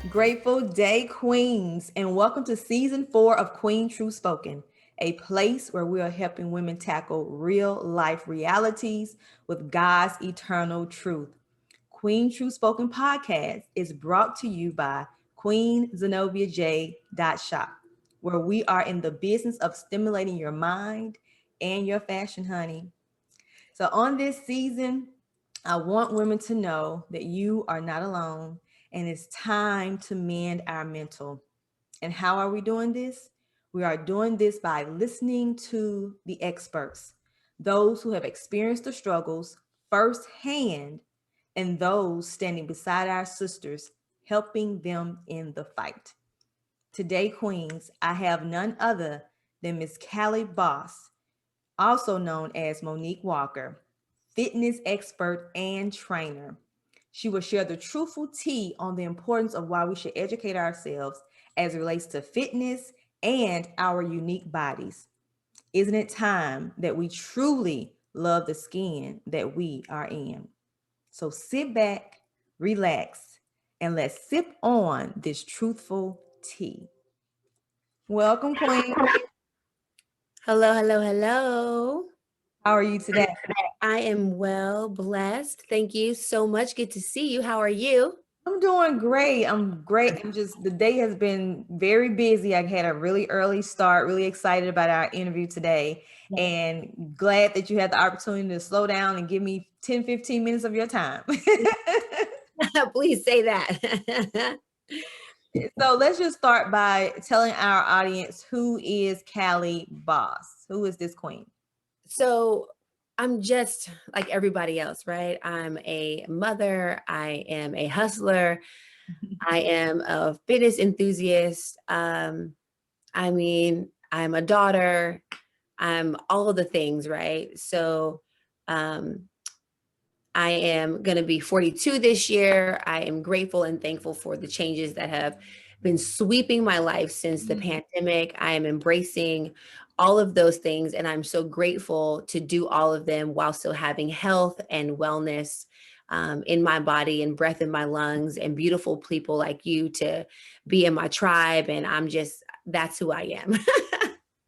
Grateful Day Queens, and welcome to season 4 of Queen True Spoken, a place where we are helping women tackle real life realities with God's eternal truth. Queen True Spoken podcast is brought to you by QueenZenobiaJ.shop, where we are in the business of stimulating your mind and your fashion, honey. So, on this season, I want women to know that you are not alone and it's time to mend our mental. And how are we doing this? We are doing this by listening to the experts, those who have experienced the struggles firsthand, and those standing beside our sisters, helping them in the fight. Today, Queens, I have none other than Miss Cali Boss, also known as Monique Walker, fitness expert and trainer. She will share the truthful tea on the importance of why we should educate ourselves as it relates to fitness and our unique bodies. Isn't it time that we truly love the skin that we are in? So sit back, relax, and let's sip on this truthful tea. Welcome, Queen. Hello, hello, hello. How are you today? I am well blessed. Thank you so much. Good to see you. How are you? I'm doing great. I'm great. The day has been very busy. I had a really early start, really excited about our interview today, and glad that you had the opportunity to slow down and give me 10, 15 minutes of your time. Please say that. So let's just start by telling our audience, who is Cali Boss? Who is this queen? So, I'm just like everybody else, right? I'm a mother, I am a hustler, I am a fitness enthusiast. I'm a daughter, I'm all of the things, right? So, um, I am going to be 42 this year. I am grateful and thankful for the changes that have been sweeping my life since the pandemic. I am embracing all of those things, and I'm so grateful to do all of them while still having health and wellness in my body and breath in my lungs, and beautiful people like you to be in my tribe. And that's who I am.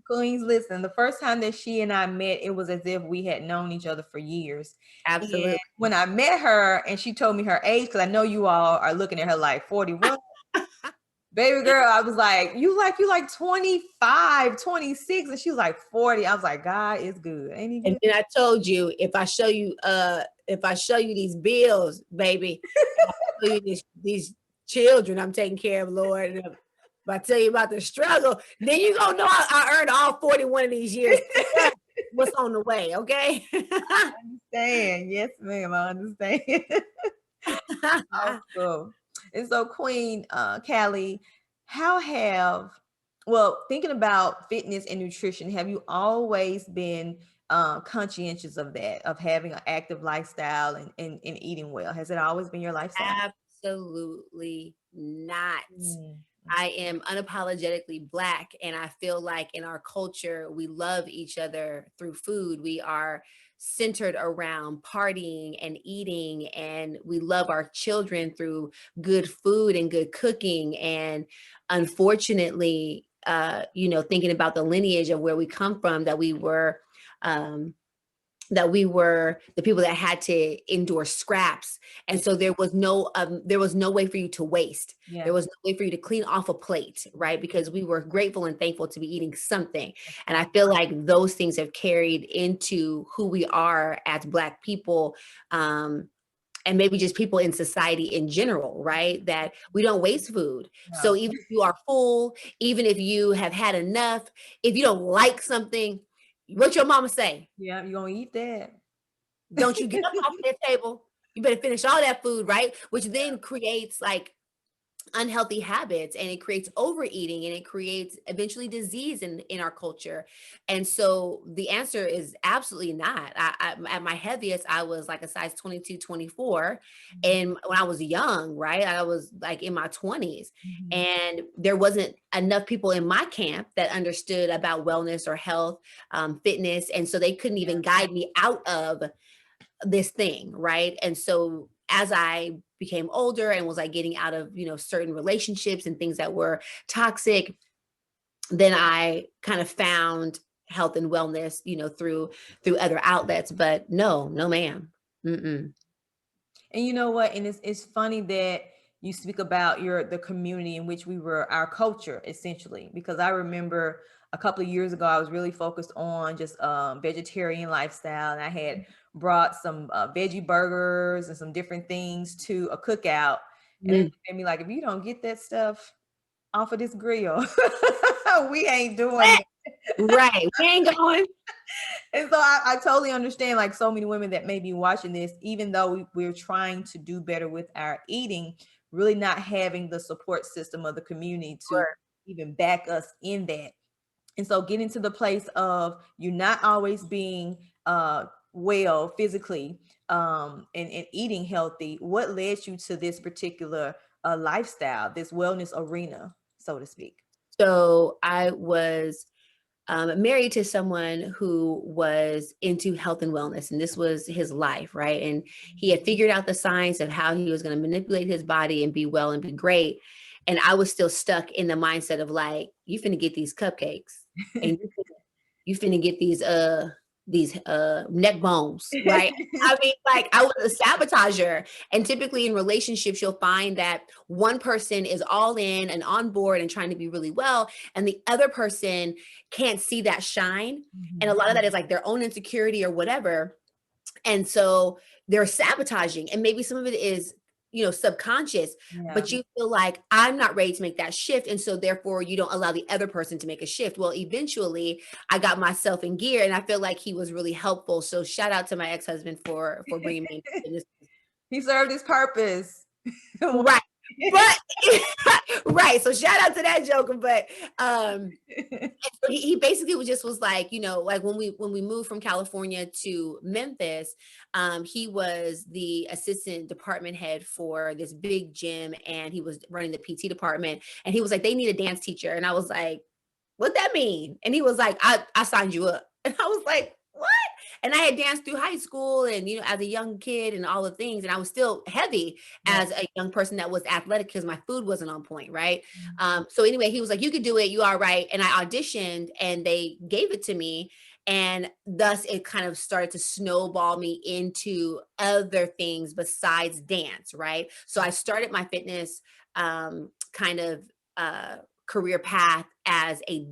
Queens, listen, the first time that she and I met, it was as if we had known each other for years. And Absolutely. when I met her and she told me her age, because I know you all are looking at her like 41. Baby girl, I was like, you like 25, 26. And she was like 40. I was like, God is good. Ain't he And good? then I told you, if I show you these bills, baby, show you these children I'm taking care of, Lord. And if I tell you about the struggle, then you gonna know I earned all 41 of these years. What's on the way, okay? I understand. Yes, ma'am. I understand. Awesome. And so, Queen Callie, how have, well, thinking about fitness and nutrition, have you always been conscientious of that, of having an active lifestyle and eating well? Has it always been your lifestyle? Absolutely not. Mm. I am unapologetically Black, and I feel like in our culture, we love each other through food. We are centered around partying and eating, and we love our children through good food and good cooking. And unfortunately, thinking about the lineage of where we come from, um, that we were the people that had to endure scraps, and so there was no way for you to waste. Yeah. There was no way for you to clean off a plate, right? Because we were grateful and thankful to be eating something. And I feel like those things have carried into who we are as Black people, and maybe just people in society in general, right? That we don't waste food. So No. even if you are full, even if you have had enough, if you don't like something, what your mama say? Yeah, you gonna eat that. Don't you get up off that table. You better finish all that food, right? Which then creates like unhealthy habits, and it creates overeating, and it creates eventually disease in our culture. And so the answer is absolutely not. At my heaviest, I was like a size 22, 24. And when I was young, right, I was like in my 20s, Mhm. and there wasn't enough people in my camp that understood about wellness or health, fitness. And so they couldn't even guide me out of this thing, right? And so as I became older and was like getting out of, certain relationships and things that were toxic, then I kind of found health and wellness, through other outlets. But no, no, ma'am. Mm-mm. And you know what? And it's funny that you speak about the community in which we were, our culture, essentially, because I remember a couple of years ago, I was really focused on just vegetarian lifestyle, and I had brought some veggie burgers and some different things to a cookout, and it Mm. made me like, if you don't get that stuff off of this grill, we ain't doing it. Right. We ain't going. And so I totally understand, like, so many women that may be watching this, even though we're trying to do better with our eating, really not having the support system of the community to Sure. even back us in that. And so getting to the place of you not always being well physically, and eating healthy, what led you to this particular lifestyle, this wellness arena, so to speak? So I was married to someone who was into health and wellness, and this was his life, right? And he had figured out the science of how he was going to manipulate his body and be well and be great. And I was still stuck in the mindset of like, you finna get these cupcakes, and you finna get these neck bones, right? I mean, like, I was a sabotager. And typically in relationships, you'll find that one person is all in and on board and trying to be really well, and the other person can't see that shine. And a lot of that is like their own insecurity or whatever. And so they're sabotaging. And maybe some of it is, subconscious, Yeah. but you feel like I'm not ready to make that shift. And so therefore you don't allow the other person to make a shift. Well, eventually I got myself in gear, and I feel like he was really helpful. So shout out to my ex-husband for bringing me into this. He served his purpose. Right. But right. So shout out to that joker. But he basically was like, like when we moved from California to Memphis, he was the assistant department head for this big gym, and he was running the PT department. And he was like, they need a dance teacher. And I was like, what that mean? And he was like, I signed you up. And I was like, what? And I had danced through high school and, as a young kid and all the things. And I was still heavy Yeah. as a young person that was athletic because my food wasn't on point. Right. So anyway, he was like, you could do it. You are right. And I auditioned and they gave it to me. And thus it kind of started to snowball me into other things besides dance. Right. So I started my fitness kind of career path as a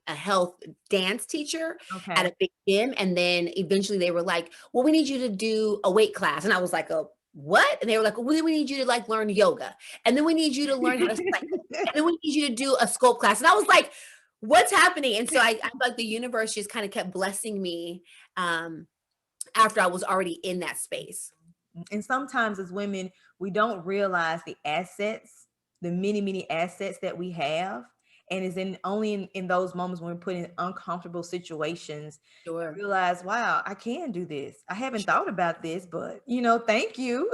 health dance teacher at Okay. a big gym. And then eventually they were like, well, we need you to do a weight class. And I was like, oh, what? And they were like, well, then we need you to like learn yoga. And then we need you to learn how to cycle. And then we need you to do a sculpt class. And I was like, what's happening? And so I feel like the universe just kind of kept blessing me after I was already in that space. And sometimes as women, we don't realize the assets, the many, many assets that we have. And it's only in those moments when we're put in uncomfortable situations, Sure. realize, wow, I can do this. I haven't thought about this, but thank you.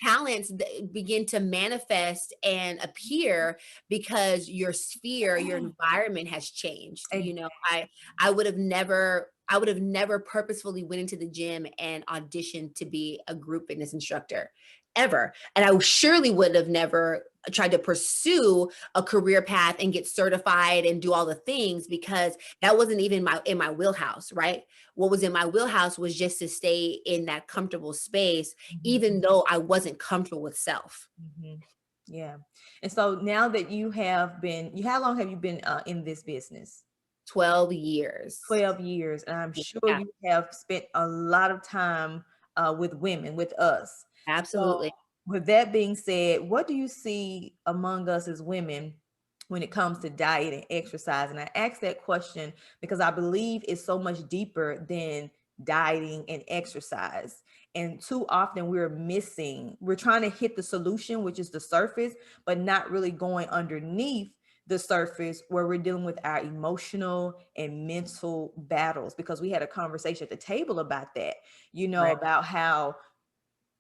Talents begin to manifest and appear because your sphere, your environment has changed. I would have never purposefully went into the gym and auditioned to be a group fitness instructor ever. And I surely would have never tried to pursue a career path and get certified and do all the things because that wasn't even in my wheelhouse, right? What was in my wheelhouse was just to stay in that comfortable space, even though I wasn't comfortable with self. Mhm. Yeah. And so now that how long have you been in this business? 12 years. 12 years. And I'm sure Yeah, you have spent a lot of time with women, with us. So, absolutely. with that being said, what do you see among us as women when it comes to diet and exercise? And I ask that question because I believe it's so much deeper than dieting and exercise. And too often we're trying to hit the solution, which is the surface, but not really going underneath the surface where we're dealing with our emotional and mental battles. Because we had a conversation at the table about that, Right. about how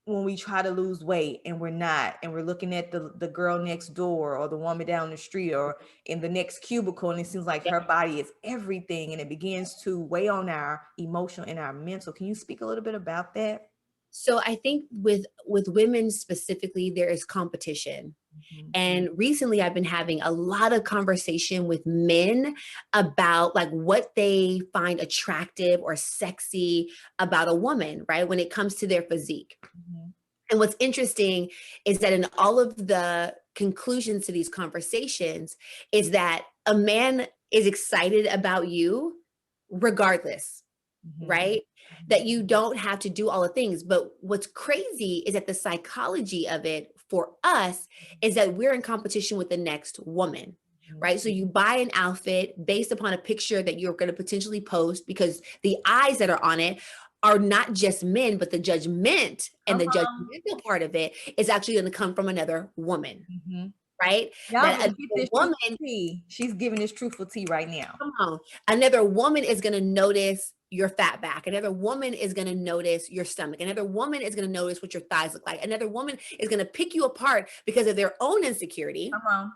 when we try to lose weight and we're not, and we're looking at the girl next door or the woman down the street or in the next cubicle, and it seems like Yeah. her body is everything, and it begins to weigh on our emotional and our mental. Can you speak a little bit about that? So I think with women specifically, there is competition. Mhm. And recently I've been having a lot of conversation with men about like what they find attractive or sexy about a woman, right? When it comes to their physique. Mhm. And what's interesting is that in all of the conclusions to these conversations is that a man is excited about you regardless, Mhm. right? Mhm. That you don't have to do all the things. But what's crazy is that the psychology of it for us is that we're in competition with the next woman, Mhm. right? So you buy an outfit based upon a picture that you're going to potentially post because the eyes that are on it are not just men, but the judgment and Come the on. judgmental part of it is actually going to come from another woman, Mhm. right? Y'all That gonna get another this woman, truthful tea. She's giving this truthful tea right now. come on, another woman is going to notice your fat back. Another woman is going to notice your stomach. Another woman is going to notice what your thighs look like. Another woman is going to pick you apart because of their own insecurity, Come on.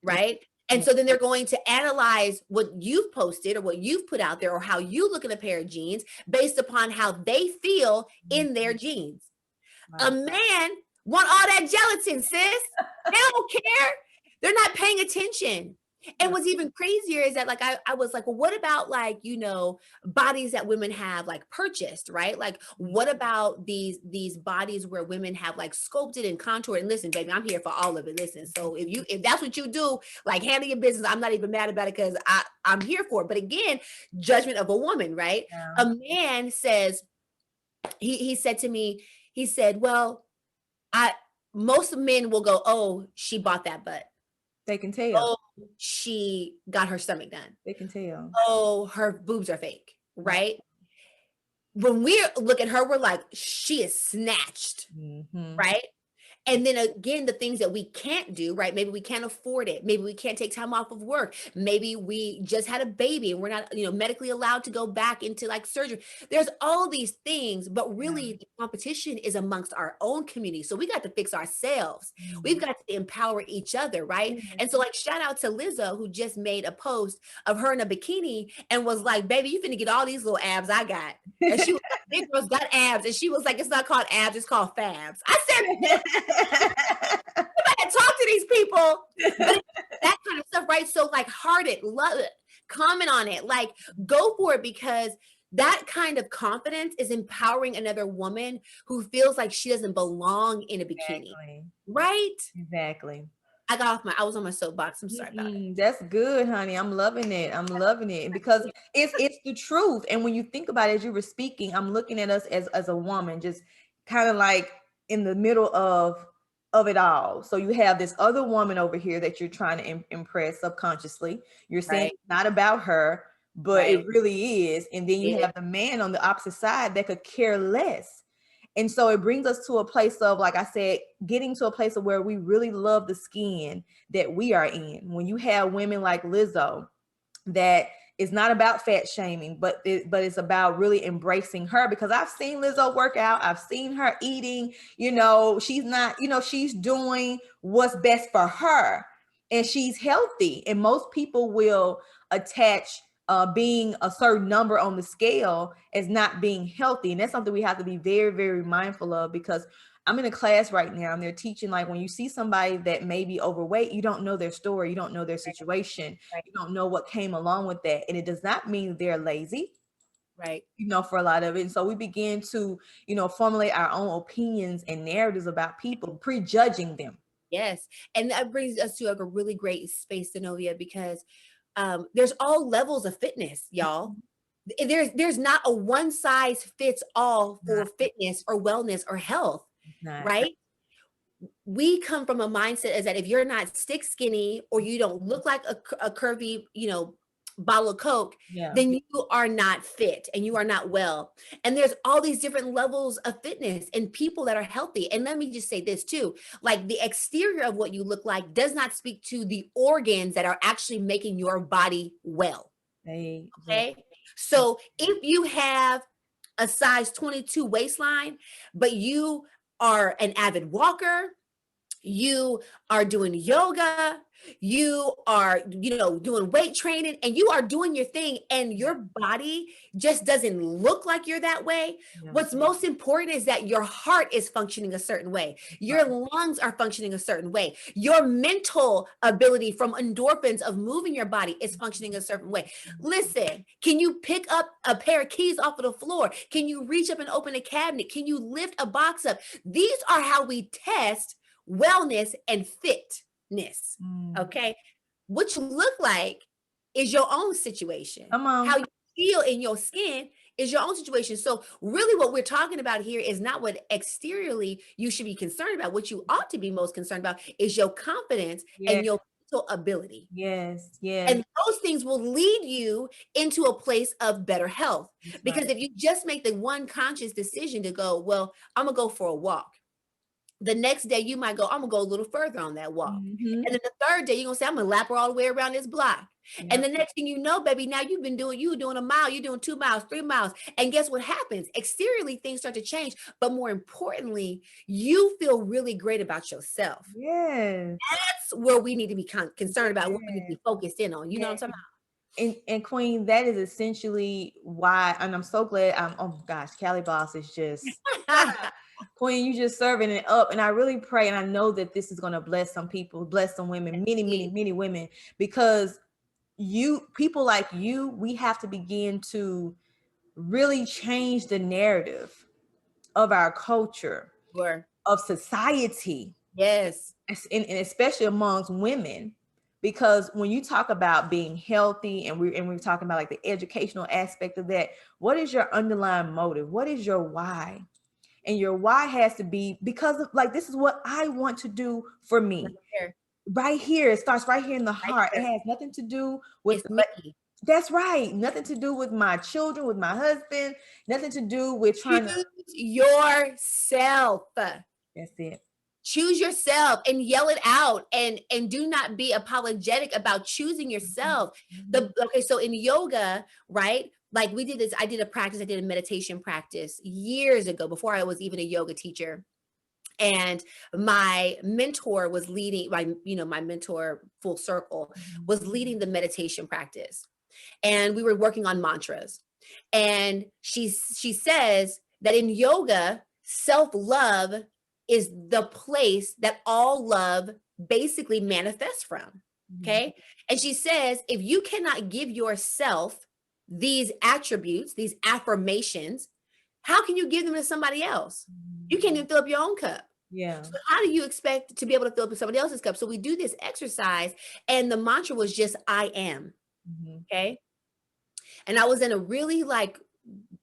Yeah. right? And Yeah. so then they're going to analyze what you've posted or what you've put out there or how you look in a pair of jeans based upon how they feel in their Mhm. jeans. A Right. man want all that gelatin, sis. They don't care. They're not paying attention. And Right. what's even crazier is that like I was like, well, what about like, bodies that women have like purchased, right? Like what about these bodies where women have like sculpted and contoured? And listen, baby, I'm here for all of it. Listen, so if that's what you do, like handle your business, I'm not even mad about it because I'm here for it. But again, judgment of a woman, right? Yeah. A man says, he said to me, he said, well, I most men will go, "Oh, she bought that butt. They can tell. Oh, she got her stomach done. They can tell. Oh, her boobs are fake." Right. Right? When we look at her, we're like, "She is snatched." Mhm. Right? And then again, the things that we can't do, right? Maybe we can't afford it. Maybe we can't take time off of work. Maybe we just had a baby and we're not, medically allowed to go back into like surgery. There's all these things, but Yeah. really the competition is amongst our own community. So we got to fix ourselves. We've Mhm. got to empower each other, right? Yes. And so like shout out to Lizzo who just made a post of her in a bikini and was like, baby, you finna get all these little abs I got. And she was like, big girls got abs. And she was like, it's not called abs, it's called fabs. I said, talk to these people, but that kind of stuff, right? So like heart it, love it, comment on it, like go for it because that kind of confidence is empowering another woman who feels like she doesn't belong in a bikini, Exactly. right? Exactly. I was on my soapbox. I'm sorry about it. That's good, honey. I'm loving it. I'm loving it because it's the truth. And when you think about it, as you were speaking, I'm looking at us as a woman, just kind of like in the middle of it all. So you have this other woman over here that you're trying to impress subconsciously. You're saying Right, it's not about her, but it right. really is. And then you Yeah, have the man on the opposite side that could care less. And so it brings us to a place of, like I said, getting to a place of where we really love the skin that we are in. When you have women like Lizzo, that is not about fat shaming, but it's about really embracing her, because I've seen Lizzo work out. I've seen her eating, she's not, she's doing what's best for her, and she's healthy. And most people will attach being a certain number on the scale as not being healthy. And that's something we have to be very, very mindful of, because I'm in a class right now and they're teaching, like, when you see somebody that may be overweight, you don't know their story, you don't know their situation, right, you don't know what came along with that. And it does not mean they're lazy, right. for a lot of it. And so we begin to, formulate our own opinions and narratives about people, prejudging them. Yes. And that brings us to like a really great space, Zenovia, because there's all levels of fitness, y'all. There's not a one size fits all for Not, fitness or wellness or health, not. right? We come from a mindset is that if you're not stick skinny or you don't look like a curvy, bottle of Coke, Yeah. then you are not fit and you are not well. And there's all these different levels of fitness and people that are healthy. And let me just say this too, like the exterior of what you look like does not speak to the organs that are actually making your body well. Exactly. Okay. So if you have a size 22 waistline, but you are an avid walker, you are doing yoga, you are, doing weight training, and you are doing your thing, and your body just doesn't look like you're that way. Yeah. What's most important is that your heart is functioning a certain way. Your lungs are functioning a certain way. Your mental ability from endorphins of moving your body is functioning a certain way. Listen, can you pick up a pair of keys off of the floor? Can you reach up and open a cabinet? Can you lift a box up? These are how we test wellness and fitness. Okay. What you look like is your own situation. Come on. How you feel in your skin is your own situation. So, really, what we're talking about here is not what exteriorly you should be concerned about. What you ought to be most concerned about is your confidence and your mental ability. Yes. Yes. And those things will lead you into a place of better health. Because if you just make the one conscious decision to go, well, I'm going to go for a walk. The next day you might go, I'm gonna go a little further on that walk. And then the third day, you're gonna say, I'm gonna lap her all the way around this block. And the next thing you know, baby, now you were doing a mile, you're doing 2 miles, 3 miles. And guess what happens? Exteriorly, things start to change. But more importantly, you feel really great about yourself. Yes. That's where we need to be concerned about, what we need to be focused in on. You know what I'm talking about? And Queen, that is essentially why, and I'm so glad oh my gosh, Cali Boss is just Queen, you just serving it up. And I really pray, and I know that this is going to bless some people, bless some women, many women, because people like you, we have to begin to really change the narrative of our culture, of society. Yes. And especially amongst women, because when you talk about being healthy, and we're talking about like the educational aspect of that, what is your underlying motive? What is your why? And your why has to be because of, like, this is what I want to do for me. Right here. It starts right here in the heart. It has nothing to do with me. That's right. Nothing to do with my children, with my husband, nothing to do with trying to yourself. That's it. Choose yourself and yell it out, and do not be apologetic about choosing yourself. So in yoga, right? Like we did this, I did a meditation practice years ago before I was even a yoga teacher. And my mentor was leading, my mentor, Full Circle, was leading the meditation practice. And we were working on mantras. And she says that in yoga, self-love is the place that all love basically manifests from. Okay. And she says, if you cannot give yourself these attributes, these affirmations, how can you give them to somebody else? You can't even fill up your own cup. Yeah. So how do you expect to be able to fill up somebody else's cup? So we do this exercise, and the mantra was just, I am. Okay. And I was in a really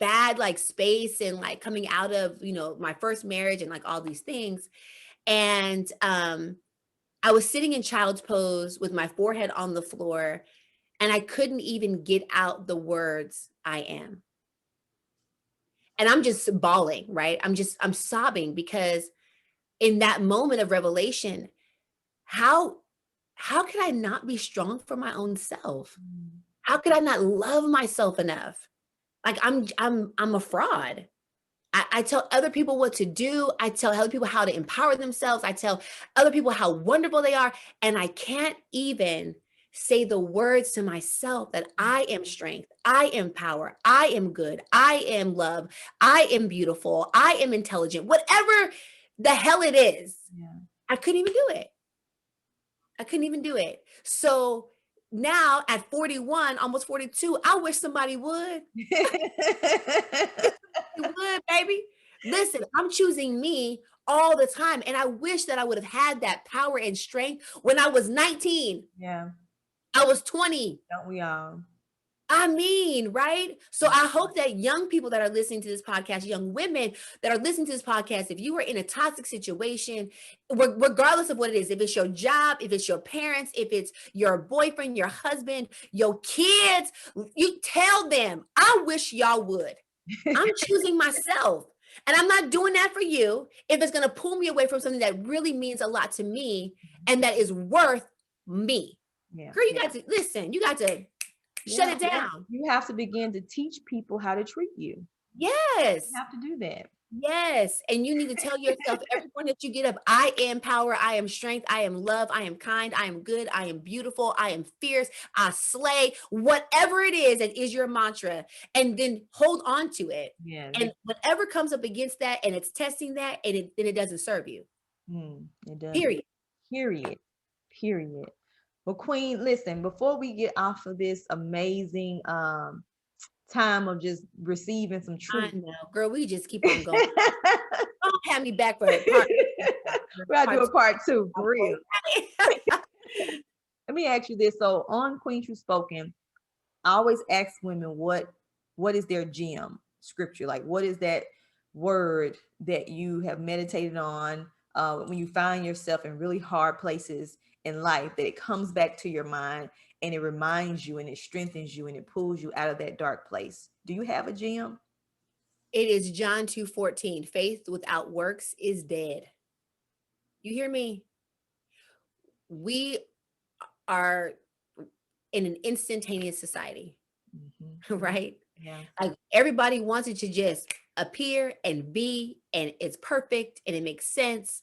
bad space, and coming out of, my first marriage and all these things. And I was sitting in child's pose with my forehead on the floor, and I couldn't even get out the words, I am. And I'm just bawling, right? I'm sobbing, because in that moment of revelation, how could I not be strong for my own self? How could I not love myself enough? I'm a fraud. I tell other people what to do. I tell other people how to empower themselves. I tell other people how wonderful they are. And I can't even say the words to myself that I am strength, I am power, I am good, I am love, I am beautiful, I am intelligent, whatever the hell it is. I couldn't even do it. I couldn't even do it. So now at 41, almost 42, I wish somebody would. Would, baby. Listen, I'm choosing me all the time. And I wish that I would have had that power and strength when I was 19. Yeah. I was 20. Don't we all? I mean, right? So I hope that young people that are listening to this podcast, young women that are listening to this podcast, if you are in a toxic situation, regardless of what it is, if it's your job, if it's your parents, if it's your boyfriend, your husband, your kids, you tell them, I wish y'all would. I'm choosing myself. And I'm not doing that for you if it's going to pull me away from something that really means a lot to me and that is worth me. Yeah. Girl, you got to listen. You got to shut it down. You have to begin to teach people how to treat you. Yes. You have to do that. Yes, and you need to tell yourself every morning that you get up, I am power, I am strength, I am love, I am kind, I am good, I am beautiful, I am fierce, I slay, whatever it is that is your mantra, and then hold on to it. Yes. And whatever comes up against that and it's testing that and then it doesn't serve you. It does. Period. Period. Period. Well, Queen, listen, before we get off of this amazing time of just receiving some I truth. know, girl, we just keep on going. We Don't have me back for part gotta do part a part two for real. 2. Let me ask you this. So on Queen True Spoken, I always ask women what is their gem scripture? Like what is that word that you have meditated on when you find yourself in really hard places in life, that it comes back to your mind and it reminds you and it strengthens you and it pulls you out of that dark place? Do you have a gem? It is John 2:14. Faith without works is dead. You hear me? We are in an instantaneous society, right? Yeah. Like everybody wants it to just appear and be, and it's perfect and it makes sense.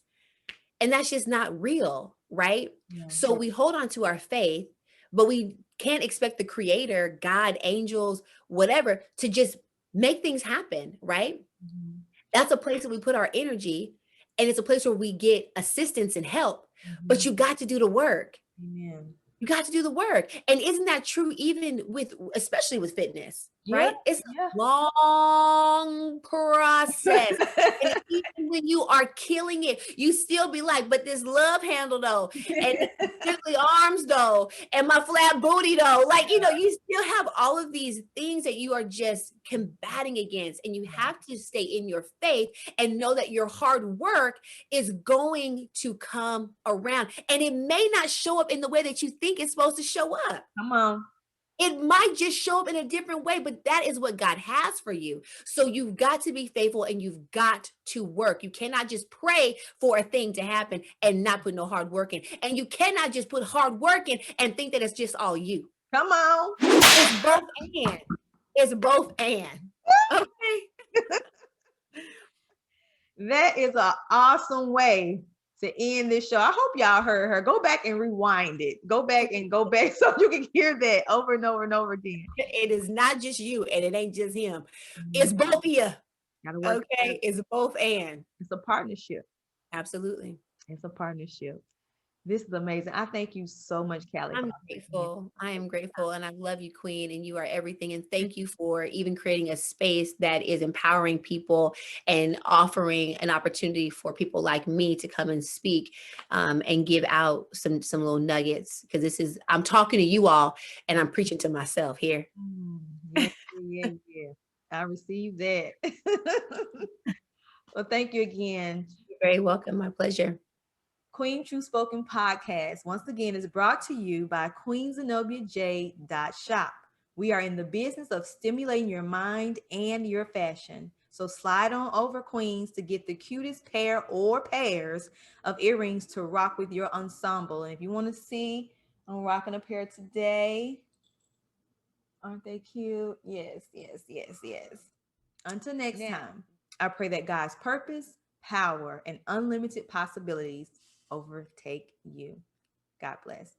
And that's just not real, right? Yeah. So we hold on to our faith, but we can't expect the creator, God, angels, whatever, to just make things happen, right? That's a place that we put our energy, and it's a place where we get assistance and help, but you got to do the work. Amen. You got to do the work. And isn't that true even with, especially with fitness, Yeah. right? It's Yeah. a long process. And even when you are killing it, you still be like, but this love handle though, and these jiggly arms though, and my flat booty though. Like, you still have all of these things that you are just combating against. And you have to stay in your faith and know that your hard work is going to come around. And it may not show up in the way that you think it's supposed to show up. Come on. It might just show up in a different way, but that is what God has for you. So you've got to be faithful and you've got to work. You cannot just pray for a thing to happen and not put no hard work in. And you cannot just put hard work in and think that it's just all you. Come on. It's both and. It's both and. Okay. That is an awesome way to end this show. I hope y'all heard her. Go back and rewind it. Go back so you can hear that over and over and over again. It is not just you and it ain't just him. It's both of you. Gotta work Okay. It's both and. It's a partnership. Absolutely. It's a partnership. This is amazing. I thank you so much, Cali. I'm grateful. I am grateful. And I love you, Queen, and you are everything. And thank you for even creating a space that is empowering people and offering an opportunity for people like me to come and speak and give out some little nuggets. Because I'm talking to you all and I'm preaching to myself here. Yeah. I received that. Well, thank you again. You're very welcome. My pleasure. Queen True Spoken Podcast, once again, is brought to you by QueenZenobiaJ.shop. We are in the business of stimulating your mind and your fashion. So slide on over, Queens, to get the cutest pair or pairs of earrings to rock with your ensemble. And if you want to see, I'm rocking a pair today. Aren't they cute? Yes. Until next time, I pray that God's purpose, power, and unlimited possibilities overtake you. God bless.